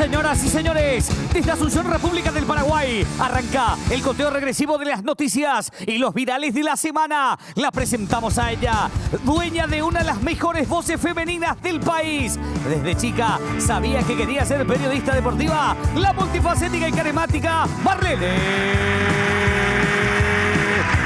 Señoras y señores, desde Asunción, República del Paraguay, arranca el conteo regresivo de las noticias y los virales de la semana. La presentamos a ella, dueña de una de las mejores voces femeninas del país. Desde chica sabía que quería ser periodista deportiva, la multifacética y carismática Marlene,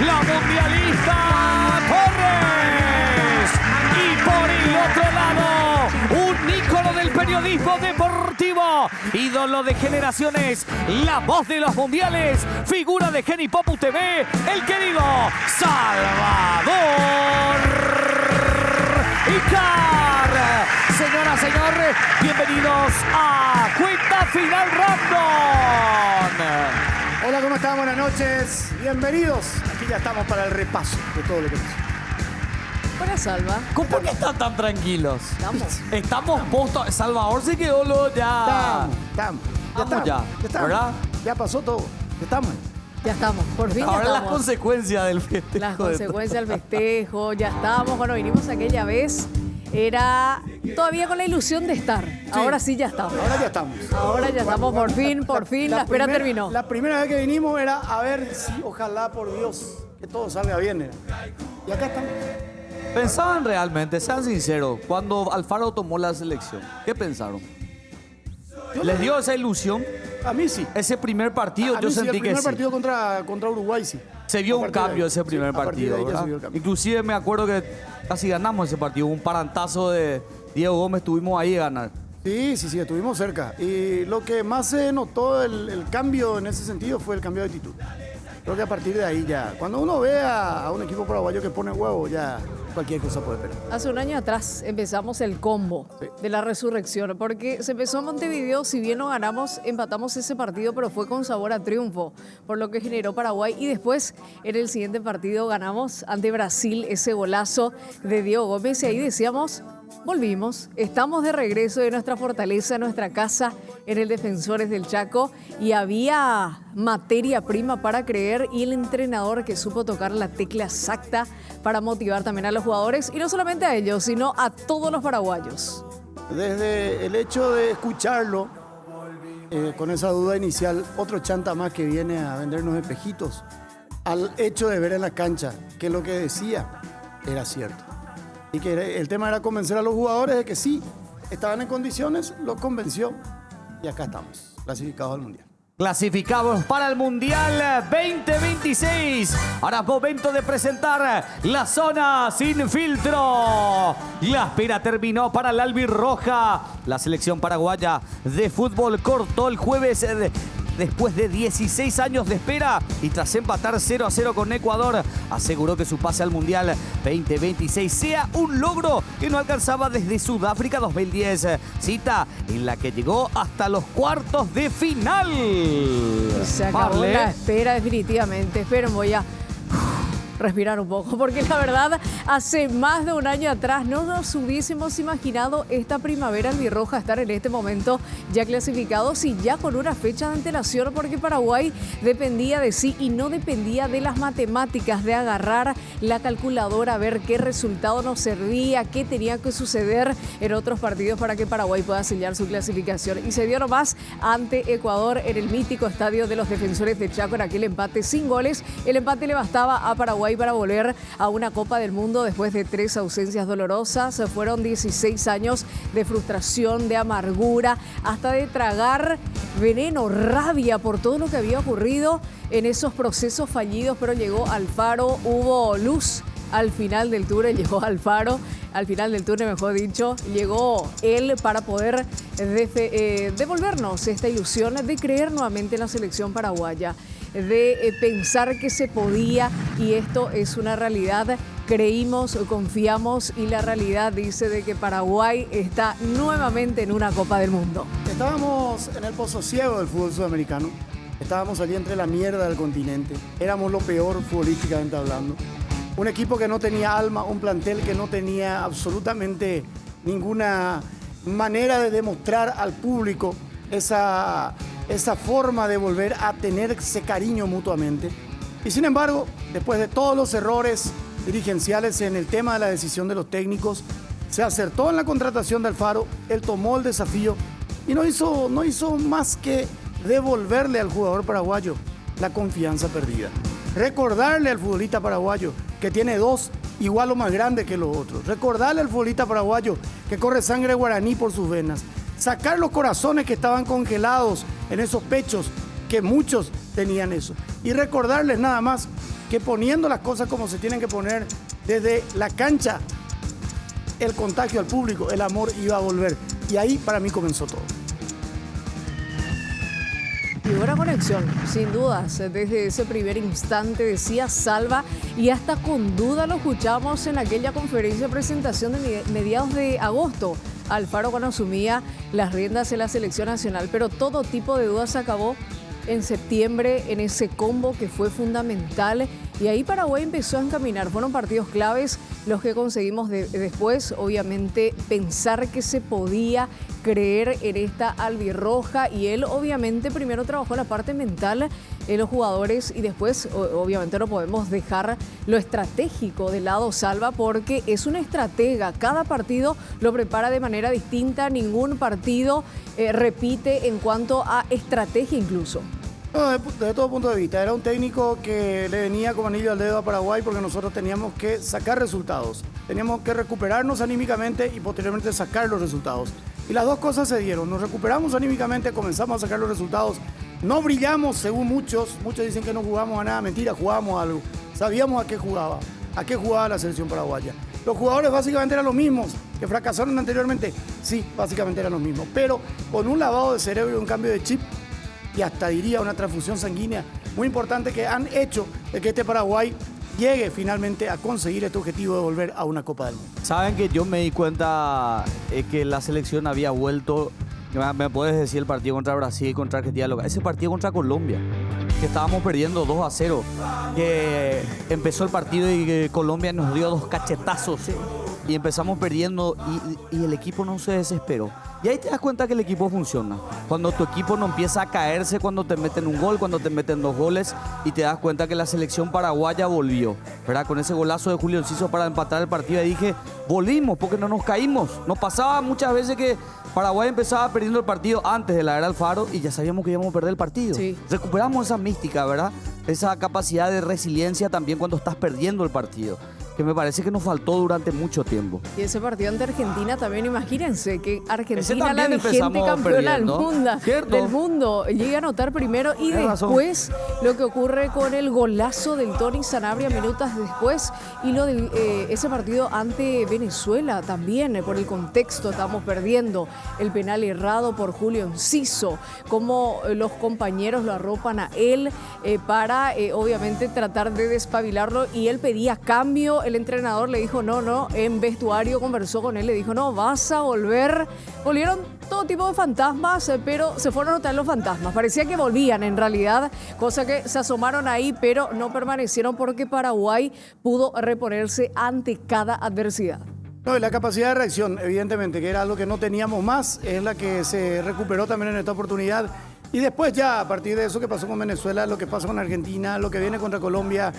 la mundialista Torres. Y por el otro lado, un ícono del periodismo deportivo, ídolo de generaciones, la voz de los mundiales, figura de Genipopu TV, el querido Salvador Icar. Señora, señor, bienvenidos a Cuenta Final Random. Hola, ¿cómo están? Buenas noches. Bienvenidos. Aquí ya estamos para el repaso de todo lo que pasó. Hola, Salva. ¿Por qué están tan tranquilos? Estamos. Estamos postos. Salvador se quedó ya. Estamos. Ya, ¿verdad? Ya pasó todo. Estamos. Ya estamos, por fin. Ahora ya las estamos. consecuencias del festejo. Las consecuencias del festejo, ya estamos. Bueno, vinimos aquella vez, era todavía con la ilusión de estar. Ahora sí ya estamos. Ahora ya estamos. Ahora ya estamos, por fin, la espera terminó. La primera vez que vinimos era a ver si, ojalá por Dios, que todo salga bien. Y acá estamos. ¿Pensaban realmente, sean sinceros, cuando Alfaro tomó la selección? ¿Qué pensaron? ¿Les dio esa ilusión? A mí sí. Ese primer partido A yo mí sí, sentí el que primer sí. partido contra Uruguay, sí. Se vio A un partir de cambio ahí. ese primer Sí, a partir partido, de ahí ya ¿verdad? se vio el cambio. Inclusive me acuerdo que casi ganamos ese partido. Un parantazo de Diego Gómez, estuvimos ahí a ganar. Sí, estuvimos cerca. Y lo que más se notó el cambio en ese sentido fue el cambio de actitud. Creo que a partir de ahí ya, cuando uno ve a un equipo paraguayo que pone huevo, ya cualquier cosa puede esperar. Hace un año atrás empezamos el combo de la resurrección, porque se empezó en Montevideo, si bien no ganamos, empatamos ese partido, pero fue con sabor a triunfo, por lo que generó Paraguay. Y después, en el siguiente partido, ganamos ante Brasil ese golazo de Diego Gómez, y ahí decíamos, volvimos, estamos de regreso de nuestra fortaleza, nuestra casa en el Defensores del Chaco, y había materia prima para creer, y el entrenador que supo tocar la tecla exacta para motivar también a los jugadores, y no solamente a ellos, sino a todos los paraguayos. Desde el hecho de escucharlo, con esa duda inicial, otro chanta más que viene a vendernos espejitos, al hecho de ver en la cancha que lo que decía era cierto. Y que el tema era convencer a los jugadores de que sí, estaban en condiciones, los convenció y acá estamos, clasificados al Mundial. Clasificados para el Mundial 2026. Ahora es momento de presentar la zona sin filtro. La espera terminó para el albirroja. La selección paraguaya de fútbol cortó el jueves después de 16 años de espera y tras empatar 0-0 con Ecuador, aseguró que su pase al Mundial 2026 sea un logro que no alcanzaba desde Sudáfrica 2010, cita en la que llegó hasta los cuartos de final. Se acabó Marle. la espera definitivamente. Esperen, voy a respirar un poco, porque la verdad, hace más de un año atrás no nos hubiésemos imaginado esta primavera albirroja estar en este momento ya clasificados y ya con una fecha de antelación, porque Paraguay dependía de sí y no dependía de las matemáticas, de agarrar la calculadora, a ver qué resultado nos servía, qué tenía que suceder en otros partidos para que Paraguay pueda sellar su clasificación. Y se dio nomás ante Ecuador en el mítico estadio de los Defensores de Chaco en aquel empate sin goles. El empate le bastaba a Paraguay para volver a una Copa del Mundo después de 3 ausencias dolorosas. Fueron 16 años de frustración, de amargura, hasta de tragar veneno, rabia por todo lo que había ocurrido en esos procesos fallidos, pero llegó Alfaro, hubo luz al final del túnel, llegó Alfaro, al final del túnel, mejor dicho, llegó él para poder devolvernos esta ilusión de creer nuevamente en la selección paraguaya, de pensar que se podía, y esto es una realidad. Creímos, confiamos, y la realidad dice de que Paraguay está nuevamente en una Copa del Mundo. Estábamos en el pozo ciego del fútbol sudamericano, estábamos allí entre la mierda del continente, éramos lo peor futbolísticamente hablando. Un equipo que no tenía alma, un plantel que no tenía absolutamente ninguna manera de demostrar al público esa forma de volver a tenerse cariño mutuamente. Y sin embargo, después de todos los errores dirigenciales en el tema de la decisión de los técnicos, se acertó en la contratación de Alfaro, él tomó el desafío Y no hizo más que devolverle al jugador paraguayo la confianza perdida. Recordarle al futbolista paraguayo que tiene dos igual o más grandes que los otros. Recordarle al futbolista paraguayo que corre sangre guaraní por sus venas. Sacar los corazones que estaban congelados en esos pechos, que muchos tenían eso. Y recordarles nada más que poniendo las cosas como se tienen que poner desde la cancha, el contagio al público, el amor iba a volver. Y ahí para mí comenzó todo. Y buena conexión, sin dudas, desde ese primer instante decía Salva y hasta con duda lo escuchamos en aquella conferencia de presentación de mediados de agosto, Alfaro cuando asumía las riendas en la selección nacional, pero todo tipo de dudas se acabó en septiembre en ese combo que fue fundamental y ahí Paraguay empezó a encaminar. Fueron partidos claves los que conseguimos después, obviamente, pensar que se podía creer en esta albirroja y él obviamente primero trabajó la parte mental en los jugadores y después obviamente no podemos dejar lo estratégico del lado Salva porque es una estratega, cada partido lo prepara de manera distinta, ningún partido repite en cuanto a estrategia incluso. No, desde todo punto de vista, era un técnico que le venía como anillo al dedo a Paraguay porque nosotros teníamos que sacar resultados, teníamos que recuperarnos anímicamente y posteriormente sacar los resultados. Y las dos cosas se dieron, nos recuperamos anímicamente, comenzamos a sacar los resultados, no brillamos según muchos dicen que no jugamos a nada, mentira, jugábamos a algo, sabíamos a qué jugaba la selección paraguaya. Los jugadores básicamente eran los mismos que fracasaron anteriormente, sí, básicamente eran los mismos, pero con un lavado de cerebro y un cambio de chip, y hasta diría una transfusión sanguínea muy importante que han hecho de que este Paraguay llegue finalmente a conseguir este objetivo de volver a una Copa del Mundo. Saben que yo me di cuenta que la selección había vuelto, me puedes decir el partido contra Brasil, contra Argentina, ese partido contra Colombia, que estábamos perdiendo 2-0, que empezó el partido y Colombia nos dio 2 cachetazos y empezamos perdiendo y el equipo no se desesperó. Y ahí te das cuenta que el equipo funciona. Cuando tu equipo no empieza a caerse, cuando te meten un gol, cuando te meten 2 goles y te das cuenta que la selección paraguaya volvió, ¿verdad? Con ese golazo de Julio Enciso para empatar el partido, y dije, volvimos porque no nos caímos. Nos pasaba muchas veces que Paraguay empezaba perdiendo el partido antes de la era Alfaro y ya sabíamos que íbamos a perder el partido. Sí. Recuperamos esa mística, ¿verdad? Esa capacidad de resiliencia también cuando estás perdiendo el partido, que me parece que nos faltó durante mucho tiempo. Y ese partido ante Argentina también, imagínense que Argentina, la vigente campeona del mundo, llega a anotar primero y después lo que ocurre con el golazo del Tony Sanabria minutos después y lo de ese partido ante Venezuela también, por el contexto estamos perdiendo, el penal errado por Julio Enciso, cómo los compañeros lo arropan a él para obviamente tratar de despabilarlo y él pedía cambio. El entrenador le dijo no, en vestuario conversó con él, le dijo no, vas a volver. Volvieron todo tipo de fantasmas, pero se fueron a notar los fantasmas. Parecía que volvían en realidad, cosa que se asomaron ahí, pero no permanecieron porque Paraguay pudo reponerse ante cada adversidad. No, y la capacidad de reacción, evidentemente, que era algo que no teníamos más, es la que se recuperó también en esta oportunidad. Y después ya, a partir de eso que pasó con Venezuela, lo que pasa con Argentina, lo que viene contra Colombia,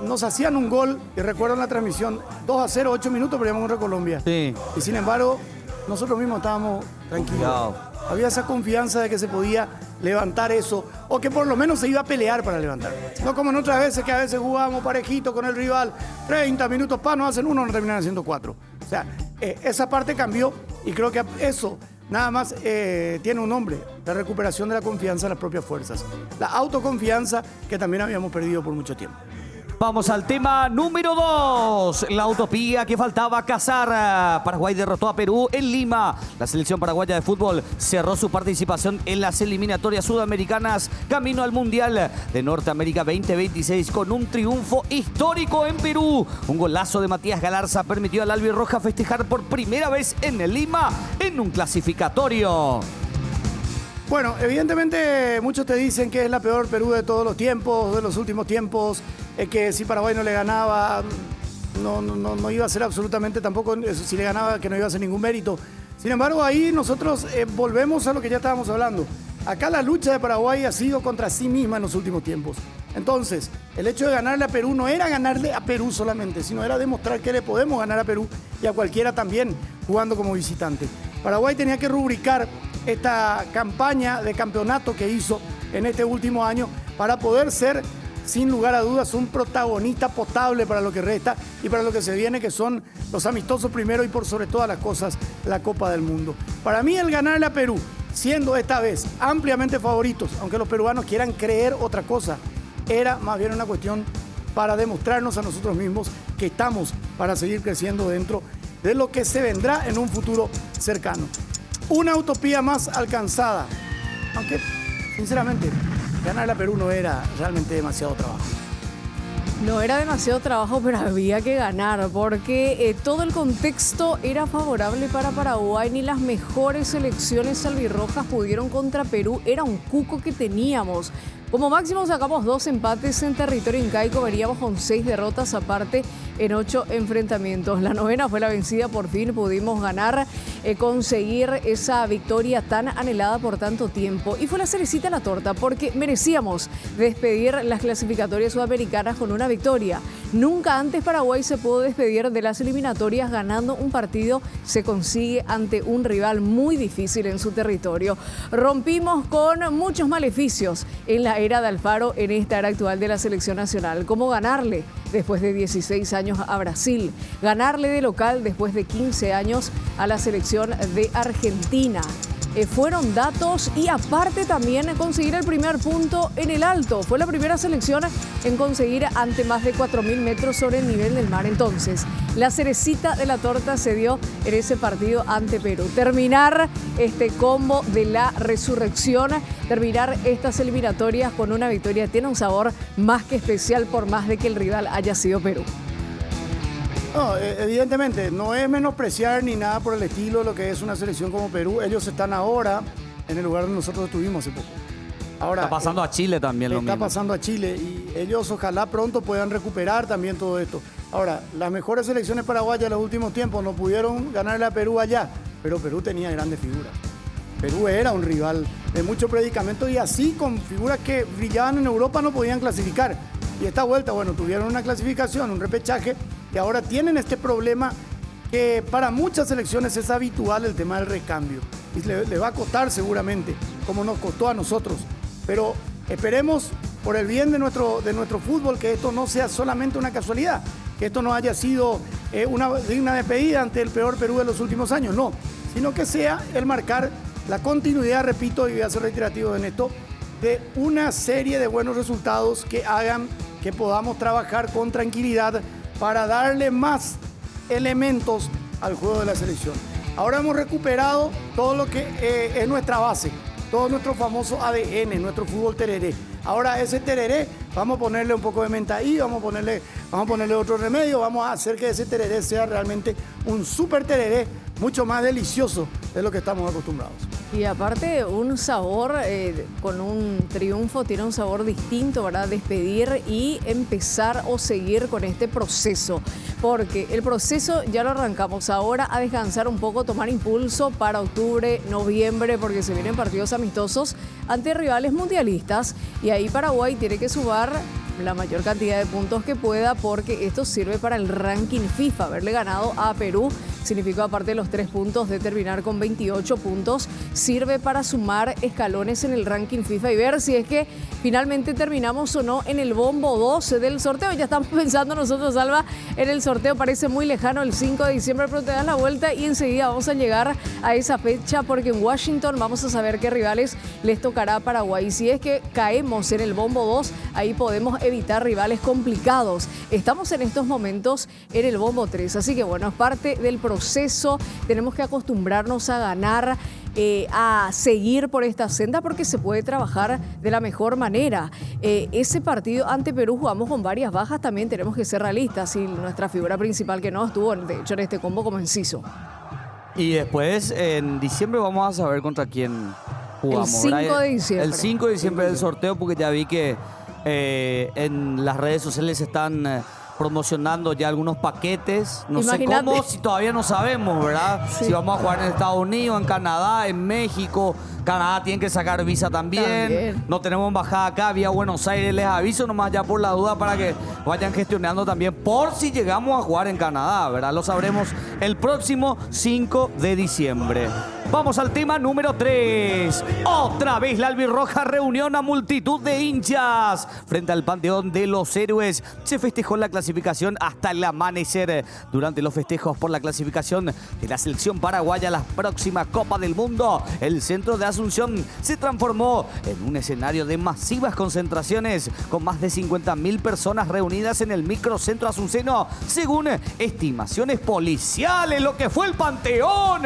nos hacían un gol, y recuerdo en la transmisión, 2-0, 8 minutos perdíamos contra Colombia. Sí. Y sin embargo, nosotros mismos estábamos tranquilos. Cuidado. Había esa confianza de que se podía levantar eso, o que por lo menos se iba a pelear para levantar. No como en otras veces, que a veces jugábamos parejito con el rival, 30 minutos, nos hacen 1, nos terminan haciendo 4. O sea, esa parte cambió y creo que eso nada más tiene un nombre, la recuperación de la confianza en las propias fuerzas. La autoconfianza que también habíamos perdido por mucho tiempo. Vamos al tema número 2, la utopía que faltaba cazar. Paraguay derrotó a Perú en Lima. La selección paraguaya de fútbol cerró su participación en las eliminatorias sudamericanas camino al Mundial de Norteamérica 2026 con un triunfo histórico en Perú. Un golazo de Matías Galarza permitió al albirroja festejar por primera vez en Lima en un clasificatorio. Bueno, evidentemente muchos te dicen que es la peor Perú de todos los tiempos, de los últimos tiempos, que si Paraguay no le ganaba, no iba a ser absolutamente tampoco, si le ganaba, que no iba a ser ningún mérito. Sin embargo, ahí nosotros volvemos a lo que ya estábamos hablando. Acá la lucha de Paraguay ha sido contra sí misma en los últimos tiempos. Entonces, el hecho de ganarle a Perú no era ganarle a Perú solamente, sino era demostrar que le podemos ganar a Perú y a cualquiera también jugando como visitante. Paraguay tenía que rubricar esta campaña de campeonato que hizo en este último año para poder ser, sin lugar a dudas, un protagonista potable para lo que resta y para lo que se viene, que son los amistosos primero y por sobre todas las cosas, la Copa del Mundo. Para mí el ganarle a Perú, siendo esta vez ampliamente favoritos, aunque los peruanos quieran creer otra cosa, era más bien una cuestión para demostrarnos a nosotros mismos que estamos para seguir creciendo dentro de lo que se vendrá en un futuro cercano. Una utopía más alcanzada, aunque sinceramente ganarle a Perú no era realmente demasiado trabajo. No era demasiado trabajo, pero había que ganar porque todo el contexto era favorable para Paraguay. Ni las mejores selecciones albirrojas pudieron contra Perú. Era un cuco que teníamos. Como máximo sacamos 2 empates en territorio incaico, veníamos con 6 derrotas aparte en 8 enfrentamientos. La 9ª fue la vencida, por fin pudimos ganar, conseguir esa victoria tan anhelada por tanto tiempo. Y fue la cerecita en la torta porque merecíamos despedir las clasificatorias sudamericanas con una victoria. Nunca antes Paraguay se pudo despedir de las eliminatorias ganando un partido, se consigue ante un rival muy difícil en su territorio. Rompimos con muchos maleficios en la era de Alfaro, en esta era actual de la selección nacional, como ganarle después de 16 años a Brasil, ganarle de local después de 15 años a la selección de Argentina. Fueron datos y aparte también conseguir el primer punto en el Alto. Fue la primera selección en conseguir ante más de 4.000 metros sobre el nivel del mar. Entonces, la cerecita de la torta se dio en ese partido ante Perú. Terminar este combo de la resurrección, terminar estas eliminatorias con una victoria tiene un sabor más que especial por más de que el rival haya sido Perú. No, evidentemente, no es menospreciar ni nada por el estilo lo que es una selección como Perú. Ellos están ahora en el lugar donde nosotros estuvimos hace poco. Ahora, está pasando a Chile también lo mismo. Está pasando a Chile y ellos ojalá pronto puedan recuperar también todo esto. Ahora, las mejores selecciones paraguayas en los últimos tiempos no pudieron ganarle a Perú allá, pero Perú tenía grandes figuras. Perú era un rival de mucho predicamento y así con figuras que brillaban en Europa no podían clasificar. Y esta vuelta, bueno, tuvieron una clasificación, un repechaje, y ahora tienen este problema que para muchas selecciones es habitual, el tema del recambio. Y le va a costar seguramente, como nos costó a nosotros. Pero esperemos, por el bien de nuestro fútbol, que esto no sea solamente una casualidad, que esto no haya sido una digna despedida ante el peor Perú de los últimos años, no, sino que sea el marcar la continuidad, repito, y voy a ser reiterativo en esto, de una serie de buenos resultados que hagan que podamos trabajar con tranquilidad para darle más elementos al juego de la selección. Ahora hemos recuperado todo lo que es nuestra base, todo nuestro famoso ADN, nuestro fútbol tereré. Ahora ese tereré, vamos a ponerle un poco de menta ahí, vamos a ponerle otro remedio, vamos a hacer que ese tereré sea realmente un súper tereré, mucho más delicioso de lo que estamos acostumbrados. Y aparte un sabor, con un triunfo tiene un sabor distinto, ¿verdad? Despedir y empezar o seguir con este proceso. Porque el proceso ya lo arrancamos ahora a descansar un poco, tomar impulso para octubre, noviembre, porque se vienen partidos amistosos ante rivales mundialistas. Y ahí Paraguay tiene que sumar la mayor cantidad de puntos que pueda porque esto sirve para el ranking FIFA. Haberle ganado a Perú significó, aparte de los 3 puntos, de terminar con 28 puntos, sirve para sumar escalones en el ranking FIFA y ver si es que finalmente terminamos o no en el bombo 12 del sorteo. Ya estamos pensando nosotros, Alba, en el sorteo. Parece muy lejano el 5 de diciembre, pero te das la vuelta y enseguida vamos a llegar a esa fecha porque en Washington vamos a saber qué rivales les tocará a Paraguay. Si es que caemos en el bombo 2, ahí podemos evitar rivales complicados. Estamos en estos momentos en el bombo 3, así que bueno, es parte del proceso. Tenemos que acostumbrarnos a ganar, a seguir por esta senda porque se puede trabajar de la mejor manera. Ese partido ante Perú jugamos con varias bajas, también tenemos que ser realistas y nuestra figura principal que no estuvo, de hecho, en este combo como Enciso. Y después en diciembre vamos a saber contra quién jugamos. El 5 ¿verdad? de diciembre. El 5 de diciembre del sorteo, porque ya vi que en las redes sociales están promocionando ya algunos paquetes. No Imagínate. sé cómo, si todavía no sabemos, ¿verdad? Sí. Si vamos a jugar en Estados Unidos, en Canadá, en México. Canadá tiene que sacar visa también. No tenemos embajada acá, vía Buenos Aires. Les aviso nomás ya por la duda para que vayan gestionando también por si llegamos a jugar en Canadá, ¿verdad? Lo sabremos el próximo 5 de diciembre. Vamos al tema número 3. Otra vez la albirroja reunió a una multitud de hinchas frente al Panteón de los Héroes. Se festejó la clasificación hasta el amanecer. Durante los festejos por la clasificación de la selección paraguaya a la próxima Copa del Mundo, el centro de Asunción se transformó en un escenario de masivas concentraciones con más de 50.000 personas reunidas en el microcentro asunceno, según estimaciones policiales, lo que fue el Panteón.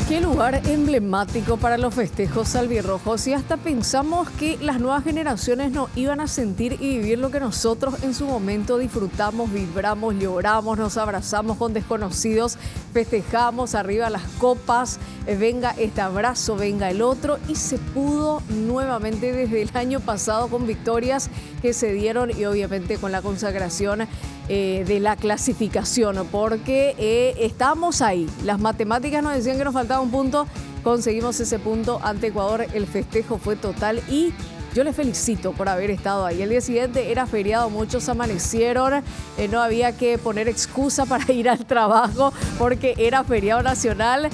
Qué lugar emblemático para los festejos albirrojos, y hasta pensamos que las nuevas generaciones no iban a sentir y vivir lo que nosotros en su momento disfrutamos, vibramos, lloramos, nos abrazamos con desconocidos, festejamos arriba las copas, venga este abrazo, venga el otro, y se pudo nuevamente desde el año pasado con victorias que se dieron y obviamente con la consagración de la clasificación, porque estamos ahí. Las matemáticas nos decían que nos faltaba un punto, conseguimos ese punto ante Ecuador, el festejo fue total y yo les felicito por haber estado ahí. El día siguiente era feriado, muchos amanecieron, no había que poner excusa para ir al trabajo porque era feriado nacional,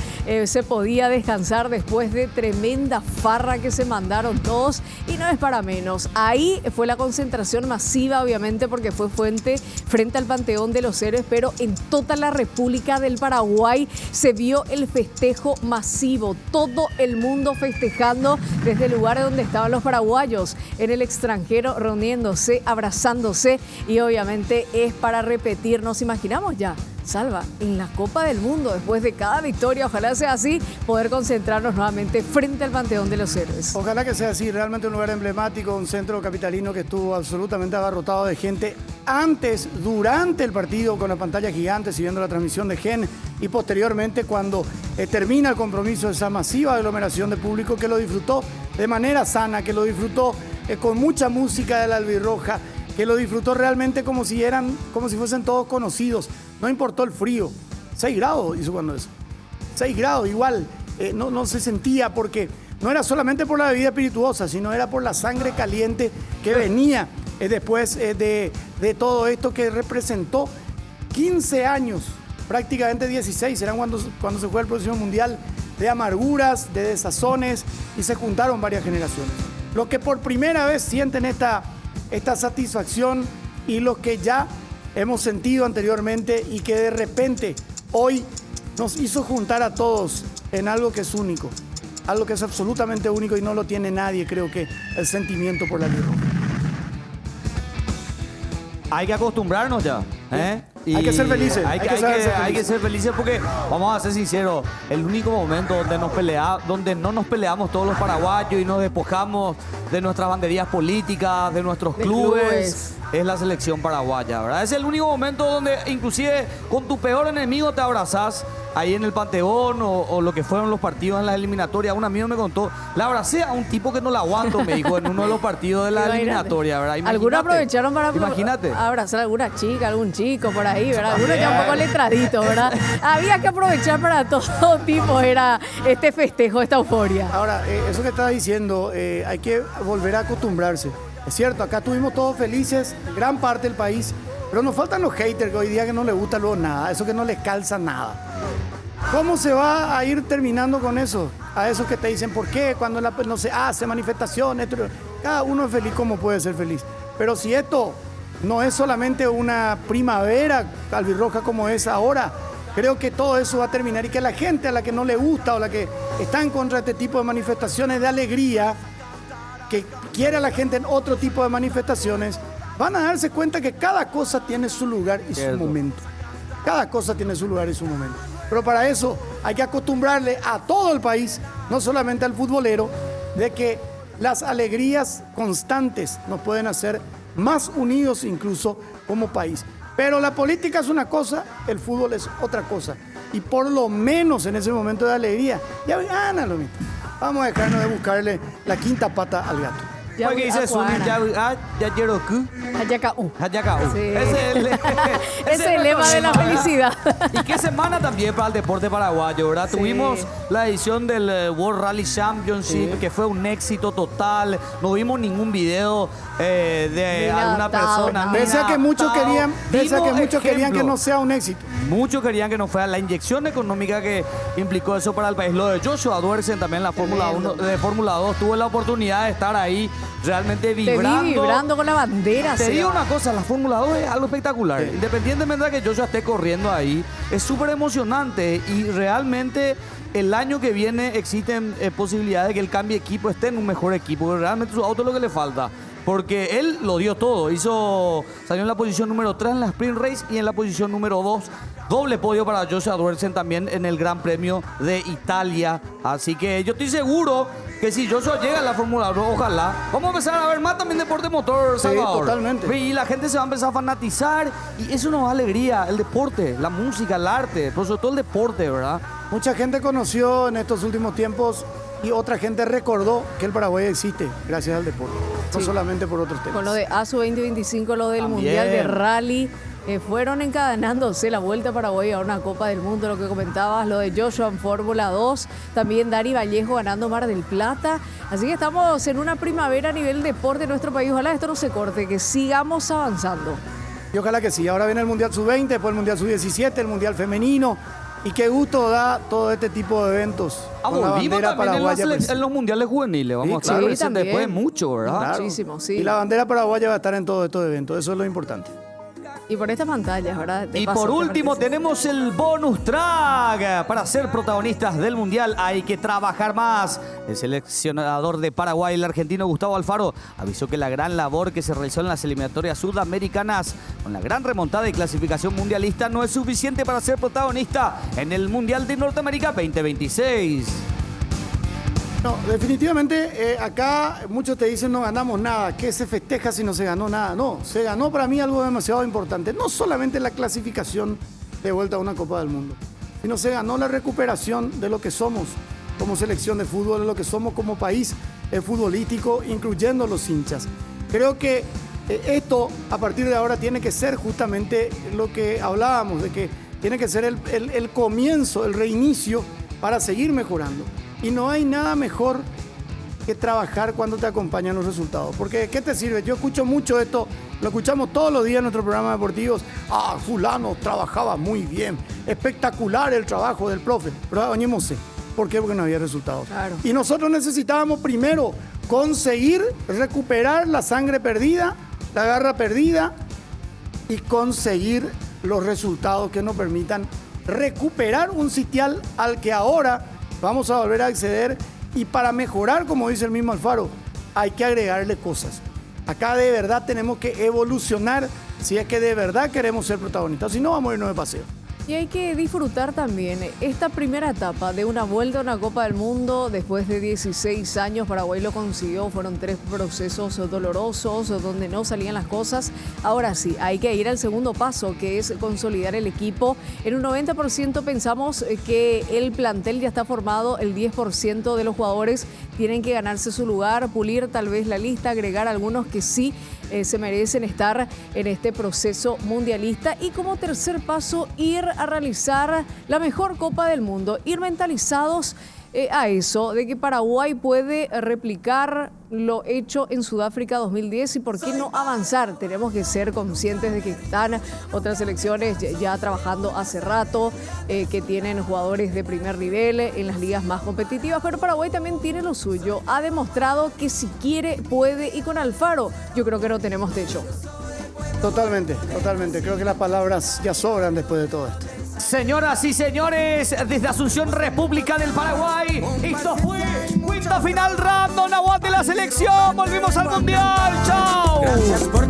se podía descansar después de tremenda farra que se mandaron todos y no es para menos. Ahí fue la concentración masiva, obviamente, porque fue frente al Panteón de los Héroes, pero en toda la República del Paraguay se vio el festejo masivo, todo el mundo festejando desde el lugar donde estaban los paraguayos, en el extranjero, reuniéndose, abrazándose, y obviamente es para repetir. Nos imaginamos ya, Salva, en la Copa del Mundo, después de cada victoria, ojalá sea así, poder concentrarnos nuevamente frente al Panteón de los Héroes. Ojalá que sea así, realmente un lugar emblemático, un centro capitalino que estuvo absolutamente abarrotado de gente antes, durante el partido con la pantalla gigante, siguiendo la transmisión de GEN, y posteriormente cuando termina el compromiso, esa masiva aglomeración de público que lo disfrutó de manera sana, que lo disfrutó con mucha música de la albirroja, que lo disfrutó realmente como si fuesen todos conocidos. No importó el frío. 6 grados hizo cuando eso. 6 grados igual. No se sentía, porque no era solamente por la bebida espirituosa, sino era por la sangre caliente que venía después de todo esto que representó 15 años, prácticamente 16, eran cuando se fue el próximo mundial, de amarguras, de desazones, y se juntaron varias generaciones. Los que por primera vez sienten esta satisfacción, y los que ya hemos sentido anteriormente y que de repente hoy nos hizo juntar a todos en algo que es único, algo que es absolutamente único y no lo tiene nadie, creo que el sentimiento por la albirroja. Hay que acostumbrarnos ya, ¿eh? Hay que ser felices. Hay que ser felices, porque, vamos a ser sinceros, el único momento donde no nos peleamos todos los paraguayos y nos despojamos de nuestras banderías políticas, de nuestros clubes, es la selección paraguaya, ¿verdad? Es el único momento donde inclusive con tu peor enemigo te abrazás, ahí en el Panteón o lo que fueron los partidos en la eliminatoria. Un amigo me contó, la abracé a un tipo que no la aguanto, me dijo, en uno de los partidos de la eliminatoria, ¿verdad? Algunos aprovecharon para abrazar a alguna chica, algún chico por ahí, ¿verdad? Algunos ya un poco letraditos, ¿verdad? Había que aprovechar para todo tipo, era este festejo, esta euforia. Ahora, eso que estaba diciendo, hay que volver a acostumbrarse. Es cierto, acá estuvimos todos felices, gran parte del país, pero nos faltan los haters que hoy día que no les gusta luego nada, eso que no les calza nada. ¿Cómo se va a ir terminando con eso? A esos que te dicen, ¿por qué? Cuando no se hace manifestaciones, cada uno es feliz como puede ser feliz. Pero si esto no es solamente una primavera albirroja como es ahora, creo que todo eso va a terminar, y que la gente a la que no le gusta o la que está en contra de este tipo de manifestaciones de alegría, que quiere a la gente en otro tipo de manifestaciones, van a darse cuenta que cada cosa tiene su lugar y su momento. Cada cosa tiene su lugar y su momento. Pero para eso hay que acostumbrarle a todo el país, no solamente al futbolero, de que las alegrías constantes nos pueden hacer más unidos incluso como país. Pero la política es una cosa, el fútbol es otra cosa. Y por lo menos en ese momento de alegría, ya gánalo. Vamos a dejarnos de buscarle la quinta pata al gato. ¿Cómo es que dice Zuni? Hayakaú. Sí. Parece el lema de la felicidad. Y qué semana también para el deporte paraguayo, ¿verdad? Sí. Tuvimos la edición del World Rally Championship, que fue un éxito total. No vimos ningún video de Ni alguna adaptado, persona. nada. ni Pese a que muchos adaptado. querían que Ejemplo. no sea un éxito. Muchos querían que no fuera la inyección económica que implicó eso para el país. Lo de Joshua Duersen también en la Fórmula 1, de Fórmula 2, tuve la oportunidad de estar ahí realmente Te vibrando. vi vibrando con la bandera. Te digo Seba. una cosa, la Fórmula 2 es algo espectacular. Independientemente de que Joshua esté corriendo ahí, es súper emocionante y realmente el año que viene existen posibilidades de que él cambie equipo, esté en un mejor equipo, porque realmente su auto es lo que le falta. Porque él lo dio todo, salió en la posición número 3 en la Sprint Race y en la posición número 2. Doble podio para Joshua Duersen también en el Gran Premio de Italia. Así que yo estoy seguro que si Joshua llega a la Fórmula 1, ojalá, vamos a empezar a ver más también deporte motor, Sí, Salvador. totalmente. Y la gente se va a empezar a fanatizar y eso nos da alegría, el deporte, la música, el arte, pero sobre todo el deporte, ¿verdad? Mucha gente conoció en estos últimos tiempos y otra gente recordó que el Paraguay existe gracias al deporte, no Sí. solamente por otros temas. Con lo de ASU 2025, lo del También. Mundial de Rally, fueron encadenándose la Vuelta a Paraguay a una Copa del Mundo, lo que comentabas, lo de Joshua en Fórmula 2, también Dani Vallejo ganando Mar del Plata. Así que estamos en una primavera a nivel deporte en nuestro país. Ojalá esto no se corte, que sigamos avanzando. Y ojalá que sí. Ahora viene el Mundial Sub-20, después el Mundial Sub-17, el Mundial Femenino. Y qué gusto da todo este tipo de eventos. con la Volvimos bandera también paraguaya en los mundiales juveniles, vamos a Sí, estar claro. presentes Sí, después de también. mucho, ¿verdad? Claro. Muchísimo, sí. Y la bandera paraguaya va a estar en todos estos eventos. Eso es lo importante. Y por estas pantallas, ¿verdad? De Y paso, por te último parece. tenemos el bonus track. Para ser protagonistas del Mundial hay que trabajar más. El seleccionador de Paraguay, el argentino Gustavo Alfaro, avisó que la gran labor que se realizó en las eliminatorias sudamericanas con la gran remontada y clasificación mundialista no es suficiente para ser protagonista en el Mundial de Norteamérica 2026. No, definitivamente acá muchos te dicen no ganamos nada. ¿Qué se festeja si no se ganó nada? No, se ganó para mí algo demasiado importante. No solamente la clasificación de vuelta a una Copa del Mundo, sino se ganó la recuperación de lo que somos como selección de fútbol, de lo que somos como país futbolístico, incluyendo los hinchas. Creo que esto a partir de ahora tiene que ser justamente lo que hablábamos, de que tiene que ser el comienzo, el reinicio para seguir mejorando. Y no hay nada mejor que trabajar cuando te acompañan los resultados. Porque, ¿qué te sirve? Yo escucho mucho esto, lo escuchamos todos los días en nuestros programas deportivos. Ah, fulano trabajaba muy bien, espectacular el trabajo del profe. Pero oñémosle, ¿por qué? Porque no había resultados. Claro. Y nosotros necesitábamos primero conseguir recuperar la sangre perdida, la garra perdida y conseguir los resultados que nos permitan recuperar un sitial al que ahora vamos a volver a acceder. Y para mejorar, como dice el mismo Alfaro, hay que agregarle cosas. Acá de verdad tenemos que evolucionar si es que de verdad queremos ser protagonistas. Si no, vamos a irnos de paseo. Y hay que disfrutar también esta primera etapa de una vuelta a una Copa del Mundo. Después de 16 años, Paraguay lo consiguió. Fueron 3 procesos dolorosos donde no salían las cosas. Ahora sí, hay que ir al segundo paso, que es consolidar el equipo. En un 90% pensamos que el plantel ya está formado. El 10% de los jugadores tienen que ganarse su lugar, pulir tal vez la lista, agregar algunos que sí se merecen estar en este proceso mundialista. Y como tercer paso, ir a realizar la mejor Copa del Mundo, ir mentalizados a eso, de que Paraguay puede replicar lo hecho en Sudáfrica 2010 y por qué no avanzar. Tenemos que ser conscientes de que están otras selecciones ya trabajando hace rato, que tienen jugadores de primer nivel en las ligas más competitivas, pero Paraguay también tiene lo suyo. Ha demostrado que si quiere, puede, y con Alfaro yo creo que no tenemos techo. Totalmente, totalmente. Creo que las palabras ya sobran después de todo esto. Señoras y señores, desde Asunción, República del Paraguay, esto fue cuenta final random, aguante la selección, volvimos al Mundial, chao. Gracias por